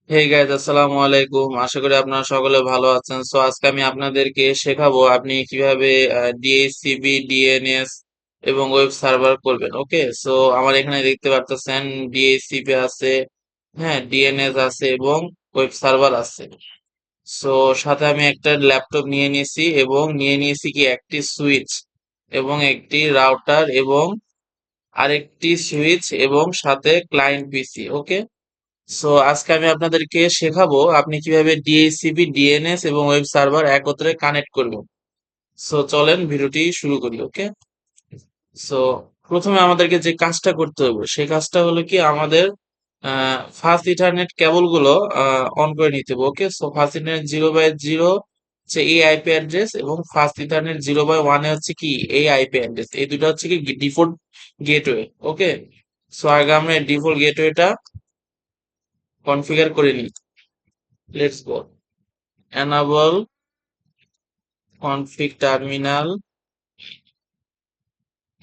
Hey guys, আসসালামু আলাইকুম। আশা করি আপনারা সকলে ভালো আছেন। সো আজকে আমি আপনাদেরকে শেখাবো আপনি কিভাবে ডিএইচসিপি, ডিএনএস এবং ওয়েব সার্ভার করবেন। ওকে, সো আমার এখানে দেখতে পাচ্ছেন ডিএইচসিপি আছে, হ্যাঁ, ডিএনএস আছে এবং ওয়েব সার্ভার আছে। সো সাথে আমি একটা ল্যাপটপ নিয়ে নিয়েছি এবং নিয়ে নিয়েছি কি একটি সুইচ এবং একটি রাউটার এবং আরেকটি সুইচ এবং সাথে ক্লায়েন্ট পিসি। ওকে, সো আজকে আমি আপনাদেরকে শেখাবো আপনি কিভাবে ডিএইচসিপি, ডিএনএস এবং ওয়েব সার্ভার একত্রে কানেক্ট করবেন। সো চলেন ভিডিওটি শুরু করি। ওকে, সো প্রথমে আমাদেরকে যে কাজটা করতে হবে সেই কাজটা হলো কি আমাদের ফার্স্ট ইথারনেট কেবল গুলো অন করে নিতে হবে। ওকে, সো ফার্স্ট ইথারনেট 0/0 হচ্ছে এই আইপি অ্যাড্রেস এবং ফার্স্ট ইথারনেট 0/1 এ হচ্ছে কি এই আইপি অ্যাড্রেস। এই দুটো হচ্ছে কি ডিফল্ট গেটওয়ে। ওকে, সো আগে আমরা ডিফল্ট গেটওয়েটা কনফিগার করে নিই। Let's go. enable config terminal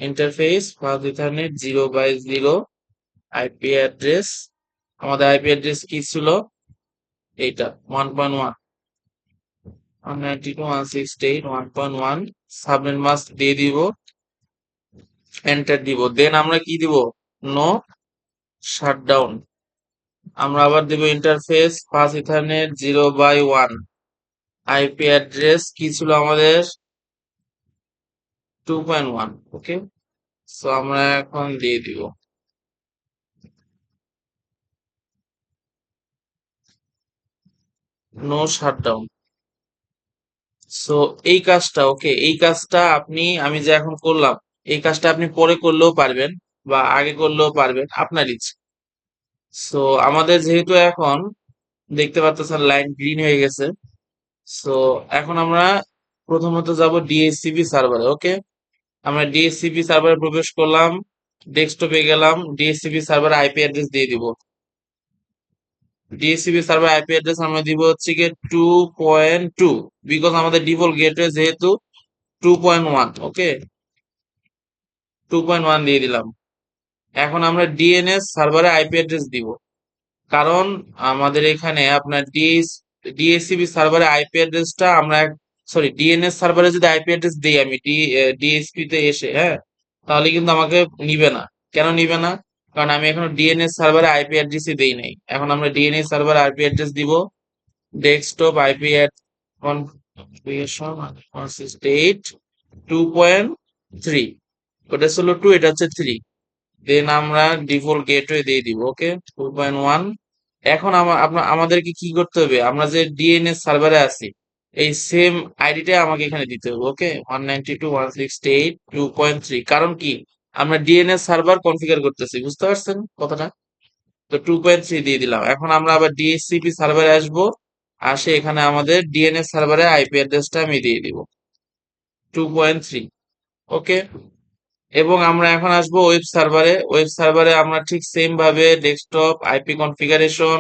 interface path ethernet 0/0 IP address. আমাদের আইপি অ্যাড্রেস কি ছিল? এইটা 1.1 192.168.1.1। সাবনেট মাস্ক দিয়ে দিব, এন্টার দিব, দেন আমরা কি দিব? No shutdown. আমরা আবার দিব interface path ethernet 0/1 IP address কি ছিল আমাদের? 2.1। ওকে, সো আমরা এখন দিয়ে দিব নো শাটডাউন। সো এই কাজটা, ওকে, এই কাজটা আপনি আমি যে এখন করলাম এই কাজটা আপনি পরে করলেও পারবেন বা আগে করলেও পারবেন, আপনার ইচ্ছে। সো আমাদের যেহেতু এখন দেখতে পাচ্ছেন লাইন গ্রিন হয়ে গেছে, সো এখন আমরা প্রথমত যাব ডিএসসিপি সার্ভারে। ওকে, আমরা ডিএসসিপি সার্ভারে প্রবেশ করলাম, ডেস্কটপে গেলাম, ডিএসসিপি সার্ভারে আইপি অ্যাড্রেস দিয়ে দিব। ডিএসসিপি সার্ভার আইপি অ্যাড্রেস আমরা দিব হচ্ছে গিয়ে 2.2, বিকজ আমাদের ডিফল্ট গেটওয়ে যেহেতু 2.1। ওকে, 2.1 দিয়ে দিলাম। এখন আমরা ডিএনএস সার্ভারে আইপি অ্যাড্রেস দিব, কারণ আমাদের এখানে আপনার ডিএসসিপি সার্ভারে আইপি অ্যাড্রেসটা আমরা, সরি, ডিএনএস সার্ভারে যদি আইপি অ্যাড্রেস দিই আমি ডিএসপি তে এসে, হ্যাঁ, তাহলে কিন্তু আমাকে নিবে না। কেন নিবে না? কারণ আমি এখনো ডিএনএস সার্ভারে আইপি অ্যাড্রেসই দেই নাই। এখন আমরা ডিএনএস সার্ভারে আইপি অ্যাড্রেস দিব, ডেস্কটপ আইপি অ্যাড কনফিগারেশন 168.2.3, ওটা ছিল 2, এটা হচ্ছে 3। দেন আমরা ডিফল্ট গেটওয়ে দিয়ে দিব। ওকে, 2.1। এখন আমাদেরকে কি করতে হবে? আমরা যে ডিএনএস সার্ভারে আছি এই সেম আইডিটা আমাকে এখানে দিতে হবে। ওকে, 192.168.2.3। কারণ কি? আমরা ডিএনএস সার্ভার কনফিগার করতেছি, বুঝতে পারছেন কথাটা? তো 2.3 দিয়ে দিলাম। এখন আমরা আবার ডিএসসিপি সার্ভারে আসবো, আসে এখানে আমাদের ডিএনএস সার্ভারে আইপি অ্যাড্রেসটা আমি দিয়ে দিব 2.3। ওকে, এবং আমরা এখন আসবো ওয়েব সার্ভারে। ওয়েব সার্ভারে আমরা ঠিক সেম ভাবে ডেস্কটপ আইপি কনফিগারেশন,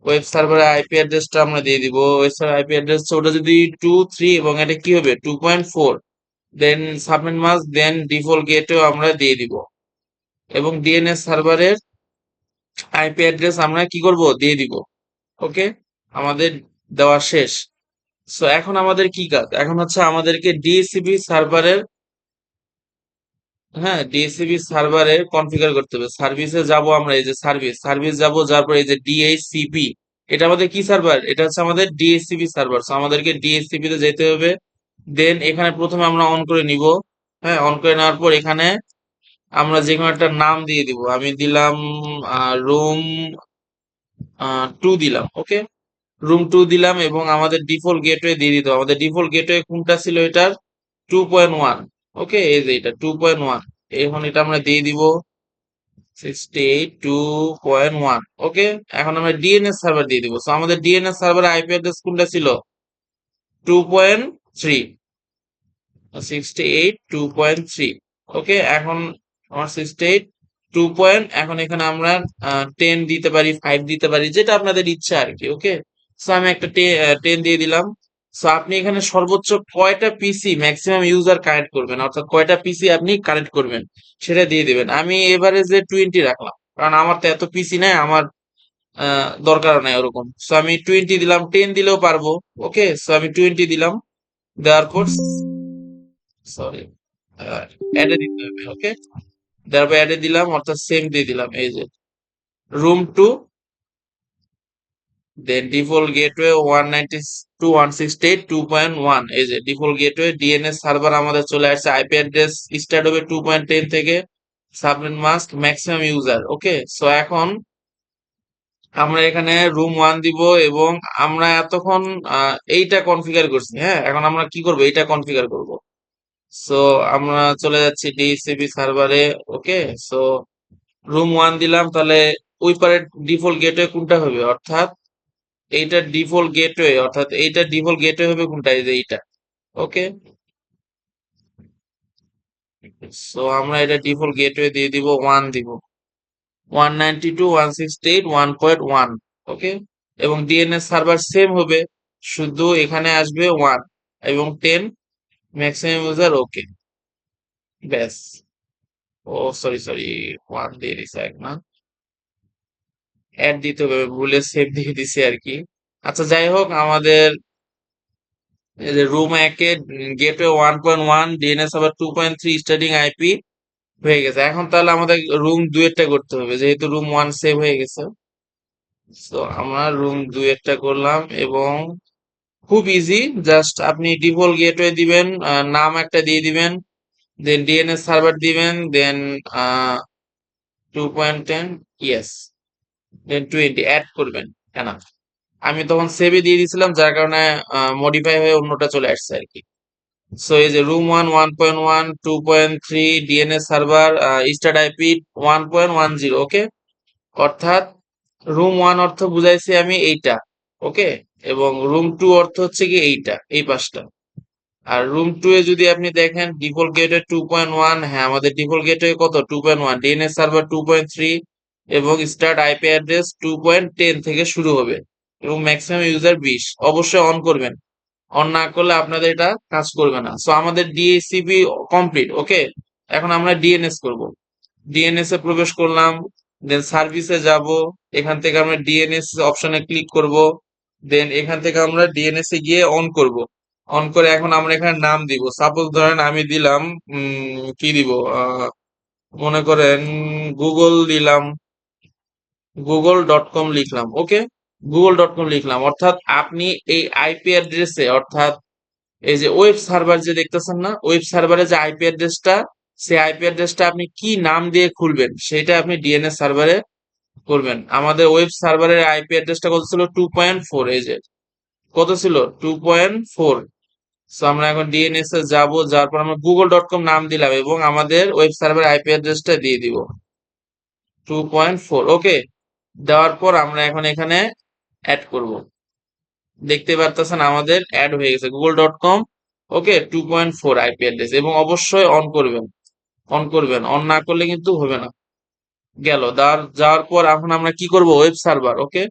ওয়েব সার্ভারে আইপি অ্যাড্রেসটা আমরা দিয়ে দিব। ওয়েব সার্ভার আইপি অ্যাড্রেস ওটা যদি 2.3 এবং এটা কি হবে 2.4, দেন সাবনেট মাস্ক, দেন ডিফল্ট গেটও আমরা দিয়ে দিব এবং ডিএনএস সার্ভারের আইপি অ্যাড্রেস আমরা কি করব? দিয়ে দিব। ওকে, আমাদের দেওয়া শেষ। সো এখন আমাদের কি কাজ? এখন হচ্ছে আমাদেরকে ডিএসসিপি সার্ভারের, হ্যাঁ, ডিএসসিপি সার্ভারে কনফিগার করতে হবে। সার্ভিসে যাব আমরা, এই যে সার্ভিস যাব, যার পরে এই যে ডিএইচসিপি, এটা আমাদের কি সার্ভার? এটা হচ্ছে আমাদের ডিএইচসিপি সার্ভার। সো আমাদেরকে ডিএইচসিপি তে যেতে হবে। দেন এখানে প্রথমে আমরা অন করে নিব। হ্যাঁ, অন করে নেওয়ার পর এখানে আমরা যে কোনো একটা নাম দিয়ে দিব। আমি দিলাম রুম 2 দিলাম। ওকে, রুম 2 দিলাম এবং আমাদের ডিফল্ট গেটওয়ে দিয়ে দিতে হবে। আমাদের ডিফল্ট গেটওয়ে কোনটা ছিল এটার? 2.1। ওকে, এই যে এটা 2.1। এখন এটা আমরা দিয়ে দিব 68.2.1। ওকে, এখন আমরা ডিএনএস সার্ভার দিয়ে দিব। সো আমাদের ডিএনএস সার্ভার আইপি অ্যাড্রেস কোনটা ছিল? 2.3, 68.2.3। ওকে, এখন আমার 68.2 পয়েন্ট, এখন এখানে আমরা 10 দিতে পারি, 5 দিতে পারি, যেটা আপনাদের ইচ্ছা আর কি। ওকে, সো আমি একটা 10 দিয়ে দিলাম। সো আপনি এখানে সর্বোচ্চ কয়টা পিসি ম্যাক্সিমাম ইউজার কানেক্ট করবেন, অর্থাৎ কয়টা পিসি আপনি কানেক্ট করবেন সেটা দিয়ে দিবেন। আমি এভারেজে 20 রাখলাম, কারণ আমার তো এত পিসি নাই। আমার দরকার নাই ওরকম। সো আমি 20 দিলাম, 10 দিলেও পারবো। ওকে, সো আমি 20 দিলাম, দেওয়ার পর সরি অ্যাডে দিতে হবে। ওকে, দেওয়ার পর অ্যাডে দিলাম, অর্থাৎ সেম দিয়ে দিলাম। এই যে room 2, দেন ডিফল্ট গেটওয়ে 192.168.2.1। এই যে ডিফল্ট গেটওয়ে ডিএনএস সার্ভার আমাদের চলে আসছে। আইপি অ্যাড্রেস স্টার্ট হবে 2.10 থেকে, সাবনেট মাস্ক ম্যাক্সিমাম ইউজার। ওকে, সো এখন আমরা এখানে রুম 1 দিব এবং আমরা এতক্ষণ এইটা কনফিগার করছি। হ্যাঁ, এখন আমরা কি করব, এইটা কনফিগার করব। সো আমরা চলে যাচ্ছি ডিএসসিপি সার্ভারে। ওকে, সো রুম 1 দিলাম, তাহলে ওই পারে ডিফল্ট গেটওয়ে কোনটা হবে, অর্থাৎ এইটা ডিফল্ট গেটওয়ে, অর্থাৎ এইটা ডিফল্ট গেটওয়ে হবে কোনটা, এই যে এইটা। ওকে, সো আমরা এটা ডিফল্ট গেটওয়ে দিয়ে দিব, 1 দিব, 192.168.1.1। ওকে, এবং ডিএনএস সার্ভার সেম হবে, শুধু এখানে আসবে 1 এবং 10 ম্যাক্সিমাম ইউজার। ওকে, ব্যাস। ও সরি সরি, 1 দিয়ে দিছে এক না, অ্যাড দিতে হবে, ভুলে সেভ দিয়ে দিছি আর কি। আচ্ছা যাই হোক, আমাদের এই যে রুম একে gateway 1.1, DNS server 2.3, starting IP হয়ে গেছে। এখন তাহলে আমাদের রুম 2 এরটা করতে হবে, যেহেতু রুম 1 সেভ হয়ে গেছে। তো আমরা রুম 2 এরটা করলাম এবং খুব ইজি। জাস্ট আপনি ডিফল্ট গেটওয়ে দিবেন, নাম একটা দিয়ে দিবেন, দেন ডিএনএস সার্ভার দিবেন, দেন 2.10, ইয়েস, দেন 20 অ্যাড করবেন। কেন, আমি তখন সেভে দিয়ে দিয়েছিলাম, যার কারণে মডিফাই হয়ে অন্যটা চলে আসছে আর কি। সো এই যে room 1 1.1 2.3 DNS server start IP 1.10। ওকে, অর্থাৎ রুম 1 অর্থ বুঝাইছি আমি এইটা। ওকে, এবং রুম 2 অর্থ হচ্ছে কি এইটা, এই পাশটা। আর রুম 2 এ যদি আপনি দেখেন ডিফল্ট গেটওয়ে 2.1, হ্যাঁ আমাদের ডিফল্ট গেটওয়ে কত, 2.1, ডিএনএস সার্ভার 2.3 এবং স্টার্ট আইপি অ্যাড্রেস 2.10 থেকে শুরু হবে এবং ম্যাক্সিমাম ইউজার 20। অবশ্যই অন করবেন, অন না করলে আপনাদের এটা কাজ করবে না। সো আমাদের ডিএসসিপি কমপ্লিট। ওকে, এখন আমরা ডিএনএস করব। ডিএনএস এ প্রবেশ করলাম, দেন সার্ভিসে যাব, এখান থেকে আমরা ডিএনএস অপশনে ক্লিক করব, দেন এখান থেকে আমরা ডিএনএস এ গিয়ে অন করব। অন করে এখন আমরা এখানে নাম দিব, সাপোজ ধরেন আমি দিলাম কি দিব, মনে করেন গুগল দিলাম, google.com লিখলাম। ওকে, google.com লিখলাম, অর্থাৎ আপনি এই আইপি অ্যাড্রেসে, অর্থাৎ এই যে ওয়েব সার্ভার যে দেখতেছেন না, ওয়েব সার্ভারে যে আইপি অ্যাড্রেসটা, সেই আইপি অ্যাড্রেসটা আপনি কি নাম দিয়ে খুলবেন সেটা আপনি ডিএনএস সার্ভারে করবেন। আমাদের ওয়েব সার্ভারের আইপি অ্যাড্রেসটা কত ছিল, 2.4। এই যে কত ছিল, 2.4। সো আমরা এখন ডিএনএস এ যাব, যার পর আমরা google.com নাম দিলাম এবং আমাদের ওয়েব সার্ভার আইপি অ্যাড্রেসটা দিয়ে দিব, 2.4। ওকে, দেওয়ার পর আমরা এখন এখানে অ্যাড করব। দেখতে পারতেছেন আমাদের অ্যাড হয়ে গেছে google.com। ওকে, 2.4 আইপি অ্যাড্রেস, এবং অবশ্যই অন করবেন, অন করবেন, অন না করলে কিন্তু হবে না। গেল, যাওয়ার পর এখন আমরা কি করব, ওয়েব সার্ভার। ওকে,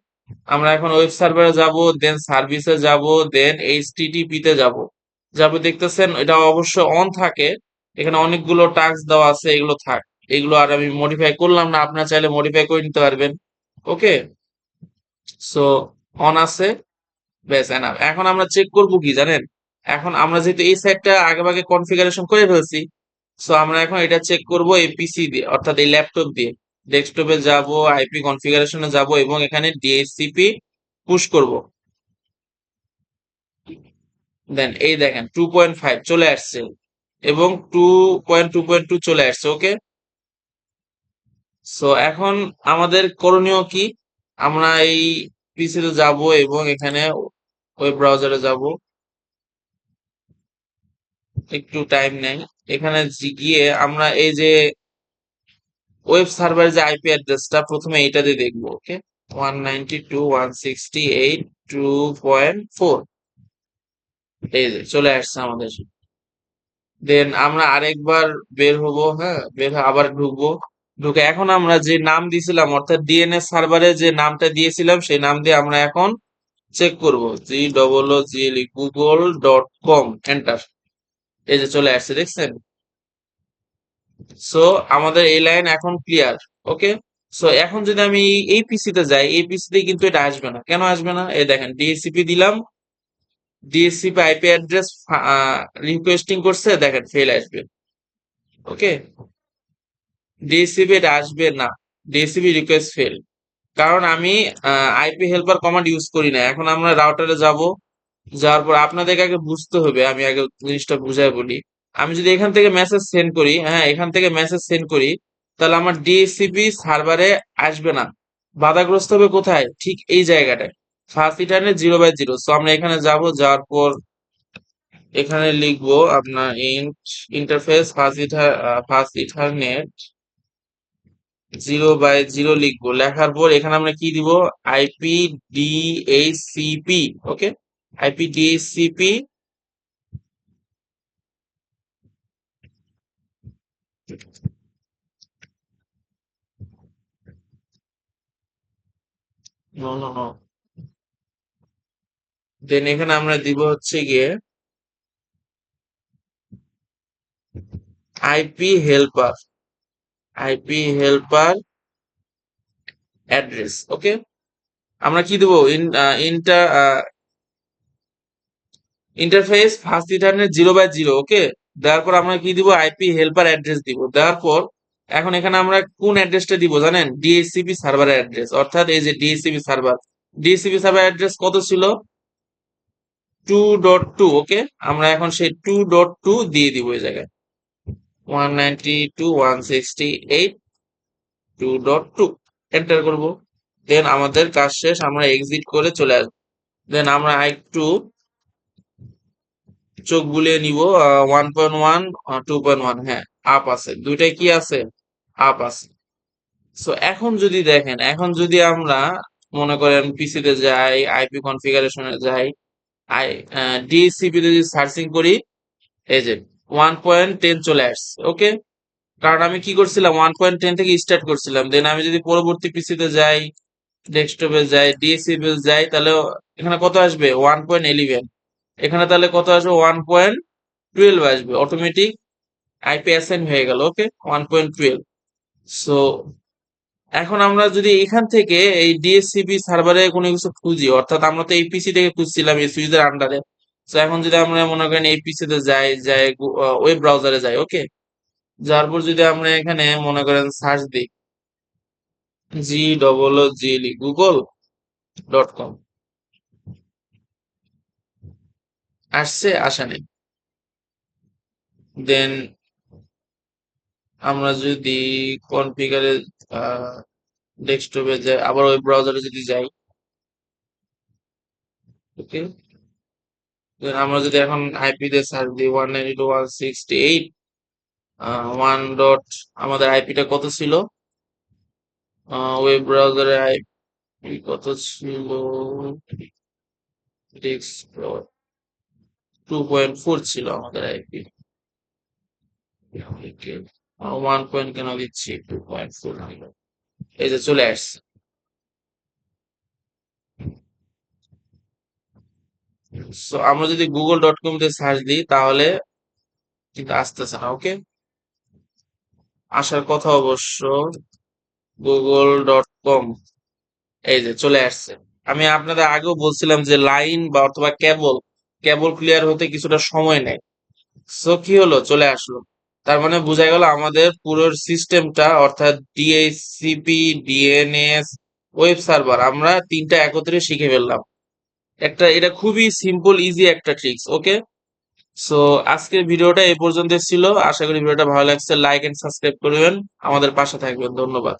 আমরা এখন ওয়েব সার্ভারে যাব, দেন সার্ভিসে যাব, দেন এইচটিটিপি তে যাব। যাবে দেখতেছেন এটা অবশ্যই অন থাকে, এখানে অনেকগুলো টাস্ক দেওয়া আছে, এগুলো থাক, এগুলো আর আমি মডিফাই করলাম না, আপনারা চাইলে মডিফাই করে নিতে পারবেন। ওকে, সো অন আছে, ব্যাস এনাফ। এখন আমরা চেক করব কি জানেন, এখন আমরা যেহেতু এই সাইটটা আগেভাগে কনফিগারেশন করে ফেলছি, সো আমরা এখন এটা চেক করব এই পিসি দিয়ে, অর্থাৎ এই ল্যাপটপ দিয়ে। ডেস্কটপে যাব, আইপি কনফিগারেশনে যাব এবং এখানে ডিএইচসিপি পুশ করব। দেন এই দেখেন 2.5 চলে আসছে এবং 2.2.2 চলে আসছে। ওকে, সো এখন আমাদের করণীয় কি, আমরা এই পিসিতে যাব এবং এখানে ওয়েব ব্রাউজারে যাব, একটু টাইম নেই। এখানে গিয়ে আমরা এই যে ওয়েব সার্ভারের যে আইপি অ্যাড্রেসটা, প্রথমে এইটা দিয়ে দেখবো। ওকে, 192.168.2.4, এই যে চলে আসছে আমাদের। দেন আমরা আরেকবার বের হব, হ্যাঁ বের হয়ে আবার ঢুকবো। ঢুকে এখন আমরা যে নাম দিয়েছিলাম, অর্থাৎ ডিএনএস সার্ভারে যে নামটা দিয়েছিলাম, সেই নাম দিয়ে আমরা এখন চেক করব, google.com, এন্টার। এই যে চলে আসছে, দেখছেন। সো আমাদের এই লাইন এখন ক্লিয়ার। ওকে, সো এখন যদি আমি এই পিসিতে যাই, এই পিসিতে কিন্তু এটা আসবে না। কেন আসবে না? এই দেখেন ডিএসসিপি দিলাম, ডিএসসিপি আইপি অ্যাড্রেস রিকোয়েস্টিং করছে, দেখেন ফেল আসবে। ওকে, ডিএসসিপি এটা আসবে না, ডিএসসিপি রিকোয়েস্ট ফেল। কারণ আমি আইপি হেল্পার কমান্ড ইউজ করি না। এখন আমরা রাউটারে যাব, যাওয়ার পর আপনাদেরকে আগে বুঝতে হবে, আমি আগে জিনিসটা বুঝাই বলি। আমি যদি এখান থেকে মেসেজ সেন্ড করি, হ্যাঁ এখান থেকে মেসেজ সেন্ড করি, তাহলে আমার ডিএসসিপি সার্ভারে আসবে না, বাধাগ্রস্ত হবে কোথায়? ঠিক এই জায়গাটায়, ফার্স্ট ইটারনে 0/0। সো আমরা এখানে যাব, যাওয়ার পর এখানে লিখবো আপনার ইন্টারফেস ফার্স্ট ইথারনেট 0/0 লিখবো। লেখার পর এখানে আমরা কি দিব? IP DHCP. Okay, IP DHCP no no no, then এখানে আমরা দিব হচ্ছে গিয়ে IP helper, IP helper address. Okay, আমরা কি দিব? Interface first ethernet 0/0। ওকে, দেওয়ার পর আমরা কি দিব? আইপি হেল্পার অ্যাড্রেস দিব। দেওয়ার পর এখন এখানে আমরা কোন অ্যাড্রেসটা দিব জানেন? ডিএইচসিপি সার্ভার অ্যাড্রেস, অর্থাৎ এই যে DHCP server, DHCP server address কত ছিল? 2.2। ওকে, আমরা এখন সেই 2.2 দিয়ে দিব এই জায়গায়, 192.168.2.2 এন্টার করব। দেন আমাদের কাজ শেষ, আমরা এক্সিট করে চলে আসবো। দেন আমরা একটু চোখ বুলিয়ে নিব, 1.1 2.1, হ্যাঁ আপ আছে, দুইটাই কি আছে? আপ আছে। সো এখন যদি দেখেন, এখন যদি আমরা মনে করেন পিসিতে যাই, আইপি কনফিগারেশনে যাই, আই ডিএসসিপি তে যদি সার্চিং করি, এই যে 1.10 চলে আসছে। ওকে, কারণ আমি কি করছিলাম? 1.10 থেকে স্টার্ট করছিলাম। দেন আমি যদি পরবর্তী পিসিতে যাই, ডেস্কটপে যাই, ডিএসসিপি যাই, তাহলে এখানে কত আসবে? 1.11। এখানে তাহলে কত আসবে? 1.12 আসবে, অটোমেটিক আইপি অ্যাসাইন হয়ে গেল। ওকে, 1.12। সো এখন আমরা যদি এখান থেকে এই ডিএসসিপি সার্ভারে কোনো কিছু খুঁজি, অর্থাৎ আমরা তো এই পিসি থেকে খুঁজছিলাম এই সুইচের আন্ডারে। তো এখন যদি আমরা মনে করেন এই পিসি তে যাই, যাই ওয়েব ব্রাউজারে যাই। ওকে, যার পর যদি আমরা এখানে মনে করেন সার্চ দিই, গুগল.com, আসছে? আসা নেই। দেন আমরা যদি কনফিগারে ডেস্কটপে যাই, আবার ওয়েব ব্রাউজারে যদি যাই, ওকে, দেন আমরা যদি এখন আইপি তে সার্চ দিই 192.168 ওয়ান ডট, আমাদের আইপিটা কত ছিল? ওয়েব ব্রাউজারে আইপি কত ছিল? ডেস্কটপ 2.4 ছিল আমাদের আইপি। 1 কেন দিচ্ছি? 2.4 এই যে চলে আসছে। সো আমরা যদি গুগল.com তে সার্চ দিই, তাহলে কিন্তু আসতেছে না। ওকে, আসার কথা অবশ্য। গুগল.com, এই যে চলে আসছে। আমি আপনাদের আগেও বলছিলাম যে লাইন বা অথবা কেবল, কেবল ক্লিয়ার হতে কিছুটা সময় নেয়। সো কি হলো? চলে আসলো। তার মানে বোঝা গেল আমাদের পুরো সিস্টেমটা, অর্থাৎ ডিএইচসিপি, ডিএনএস, ওয়েব সার্ভার, আমরা তিনটা একত্রে শিখে ফেললাম। একটা এটা খুবই সিম্পল ইজি একটা ট্রিক্স। ওকে, সো আজকের ভিডিওটা এই পর্যন্ত ছিল। আশা করি ভিডিওটা ভালো লাগছে। লাইক এন্ড সাবস্ক্রাইব করবেন, আমাদের পাশে থাকবেন। ধন্যবাদ।